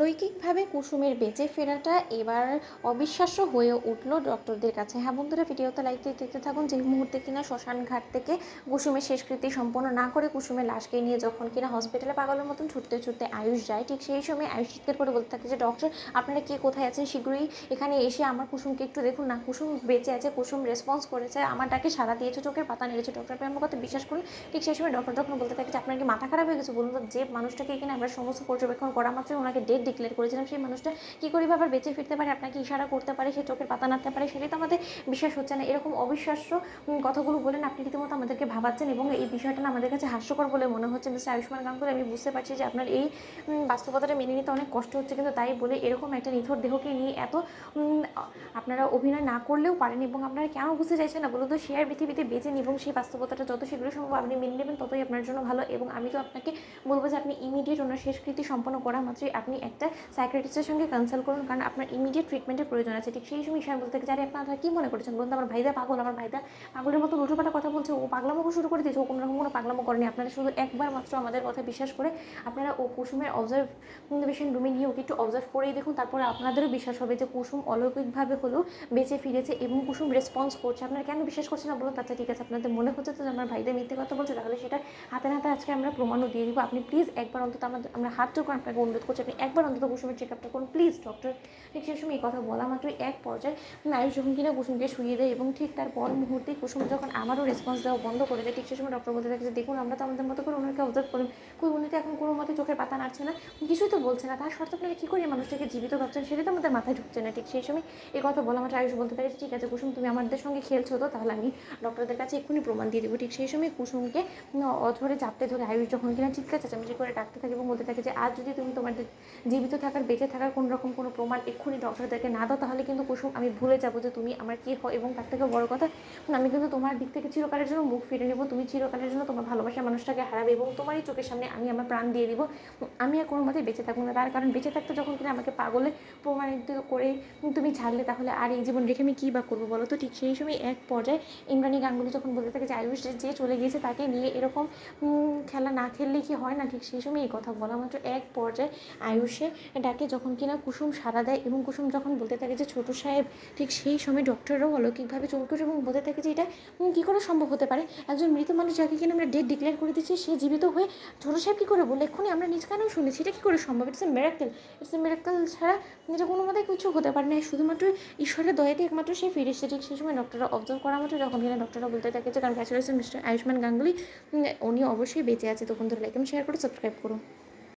অলৌকিকভাবে কুসুমের বেঁচে ফেরাটা এবার অবিশ্বাস্য হয়ে উঠল ডক্টরদের কাছে। হ্যাঁ বন্ধুরা, ভিডিওতে লাইক দিয়ে দেখতে থাকুন। যে মুহূর্তে কিনা শ্মশান ঘাট থেকে কুসুমের শেষকৃত্য সম্পন্ন না করে কুসুমের লাশকে নিয়ে যখন কিনা হসপিটালে পাগলের মতন ছুটতে ছুটতে আয়ুষ যায়, ঠিক সেই সময় আয়ুষ চিৎকার করে বলতে থাকে যে ডক্টর, আপনারা কে কোথায় আছেন, শীঘ্রই এখানে এসে আমার কুসুমকে একটু দেখুন না। কুসুম বেঁচে আছে, কুসুম রেসপন্স করেছে, আমার ডাকে সাড়া দিয়েছে, চোখের পাতা নেড়েছে। ডক্টর আপনি আমার কথা বিশ্বাস করুন। ঠিক সেই সময় ডক্টর যখন বলতে থাকে যে আপনার কি মাথা খারাপ হয়ে গেছে, বলুন তো, যে মানুষটাকে এখানে আমরা সমস্ত পর্যবেক্ষণ করা মাত্রই ওনাকে ডেট ডিক্লেয়ার করেছিলাম, সেই মানুষটা কী করে আবার বেঁচে ফিরতে পারে, আপনাকে ইশারা করতে পারে, সে চোখের পাতা নাড়তে পারে, সেটাই তো আমাদের বিশ্বাস হচ্ছে না। এরকম অবিশ্বাস্য কথাগুলো বলেন আপনি রীতিমতো আমাদেরকে ভাবাচ্ছেন, এবং এই বিষয়টা না আমাদের কাছে হাস্যকর বলে মনে হচ্ছে। মিস্টার আয়ুষ্মান গাঙ্গুলি, আমি বুঝতে পারছি যে আপনার এই বাস্তবতাটা মেনে নিতে অনেক কষ্ট হচ্ছে, কিন্তু তাই বলে এরকম একটা নিথর দেহকে নিয়ে এত আপনারা অভিনয় না করলেও পারেন। এবং আপনারা কেন বুঝতে চাইছেন না বলুন তো? শেয়ার পৃথিবীতে বেঁচে নিন এবং সেই বাস্তবতাটা যত শীঘ্র সম্ভব আপনি মেনে নেবেন, ততই আপনার জন্য ভালো। এবং আমি তো আপনাকে বলবো যে আপনি ইমিডিয়েট ওনার শেষকৃত্য সম্পন্ন করা মাত্রই আপনি একটা সাইকিয়াট্রিস্টের সঙ্গে কনসাল্ট করুন, কারণ আপনার ইমিডিয়েট ট্রিটমেন্টের প্রয়োজন আছে। ঠিক সেই সময় ঈশান বলতে থাকে, আরে আপনারা কী মনে করেছেন বলুন তো? আমার ভাইদা পাগল, আমার ভাইদা পাগলের মতো উল্টোপাল্টা কথা বলছে, ও পাগলামো শুরু করে দিয়েছে। ও কোনোরকম কোনো পাগলামো করেনি। আপনারা শুধু একবার মাত্র আমাদের কথা বিশ্বাস করে আপনারা ও কুসুমের অবজারভেশন রুমে নিয়ে ওকে একটু অবজার্ভ করেই দেখুন, তারপরে আপনাদেরও বিশ্বাস হবে যে কুসুম অলৌকিকভাবে হলেও বেঁচে ফিরেছে এবং কুসুম রেসপন্স করছে। আপনারা কেন বিশ্বাস করছেন না বলুন? আচ্ছা ঠিক আছে, আপনাদের মনে হচ্ছে তো যে আমার ভাইদের মিথ্যে কথা বলছে, তাহলে সেটা হাতে নাতে আজকে আমরা প্রমাণও দিয়ে দিব। আপনি প্লিজ একবার অন্তত আমরা হাত জোর করে আপনাকে অনুরোধ করছি, আপনি একবার অন্তত কুসুমের চেক আপটা করুন প্লিজ ডক্টর। ঠিক সেই সময় এই কথা বলা মাত্রই এক পর্যায়ে আয়ুষ যখন কিনা কুসুমকে শুয়ে দেয় এবং ঠিক তার পর মুহূর্তে কুসুম যখন আমারও রেসপন্স দেওয়া বন্ধ করে দেয়, ঠিক সেই সময় ডক্টর বলতে থাকে যে দেখুন, আমরা তো আমাদের মতো করে ওনাকে অবজার্ভ করুন, কই উনি তো এখন কোনো মতে চোখের পাতা নাড়ছে না, কিছুই তো বলছে না, তার শর্তে আপনারা কী করে মানুষটাকে জীবিত ভাবছেন, সেটা তো আমাদের মাথায় ঢুকছে না। ঠিক সেই সময় এই কথা বলা মাত্র আয়ুষ বলতে থাকে, ঠিক আছে কুসুম, তুমি আমাদের সঙ্গে খেলছো তো, তাহলে আমি ডক্টরদের কাছে এক্ষুনি প্রমাণ দিয়ে দেবো। ঠিক সেই সময় কুসুমকে অধরে চাপতে ধরে আয়ুষ যখন কিনা চিৎকার চেঁচামেচি করে ডাকতে থাকে এবং বলতে থাকে যে আজ যদি তুমি তোমাদের জীবিত থাকার বেঁচে থাকার কোনো রকম কোনো প্রমাণ এক্ষুনি ডক্টরদেরকে না দাও, তাহলে কিন্তু কুসুম আমি ভুলে যাবো যে তুমি আমার কী হয়, এবং তার থেকে বড় কথা, আমি কিন্তু তোমার দিক থেকে চিরকালের জন্য মুখ ফিরে নেবো। তুমি চিরকালের জন্য তোমার ভালোবাসার মানুষটাকে হারাবে এবং তোমারই চোখের সামনে আমি আমার প্রাণ দিয়ে দিব। আমি আর কোনো মতেই বেঁচে থাকবো না, তার কারণ বেঁচে থাকতে যখন কিনা আমাকে পাগলে প্রমাণিত করে তুমি ছাড়লে, তাহলে আর এই জীবন রেখে আমি কী বা করবো বলো তো? ঠিক সেই সময় এক পর্যায়ে ইন্দ্রাণী গাঙ্গুলি যখন বলতে থাকে যে আয়ুষ যে চলে গিয়েছে তাকে নিয়ে এরকম খেলা না খেললে কি হয় না? ঠিক সেই সময় এই কথা বলা মাত্র এক পর্যায়ে আয়ুষে ডাকে যখন কিনা কুসুম সাড়া দেয় এবং কুসুম যখন বলতে থাকে যে ছোটো সাহেব, ঠিক সেই সময় ডক্টররাও অলৌকিকভাবে চমকে এবং বলতে থাকে যে এটা কী করে সম্ভব হতে পারে? একজন মৃত মানুষ যাকে কিনা আমরা ডেট ডিক্লেয়ার করে দিচ্ছি, সে জীবিত হয়ে ছোটো সাহেব কী করে বললে? এক্ষুনি আমরা নিজ কানেও শুনেছি, এটা কী করে সম্ভব? ইটস এ মিরাক্কেল ছাড়া এটা কোনো মতেই কিছু হতে পারে না, শুধুমাত্র ঈশ্বরের দয়াতে একমাত্র সে ফিরে এসেছে। ঠিক সেই সময় ডক্টররা অবজার্ভ করা মাত্র যখন কিনা ডক্টররা বলতে থাকে যে কনগ্রাচুলেশন মিস্টার আয়ুষ্মান গাঙ্গুলি, উনি অবশ্যই বেঁচে আছে। তখন ধরে লাইক এবং শেয়ার করে সাবস্ক্রাইব করুন।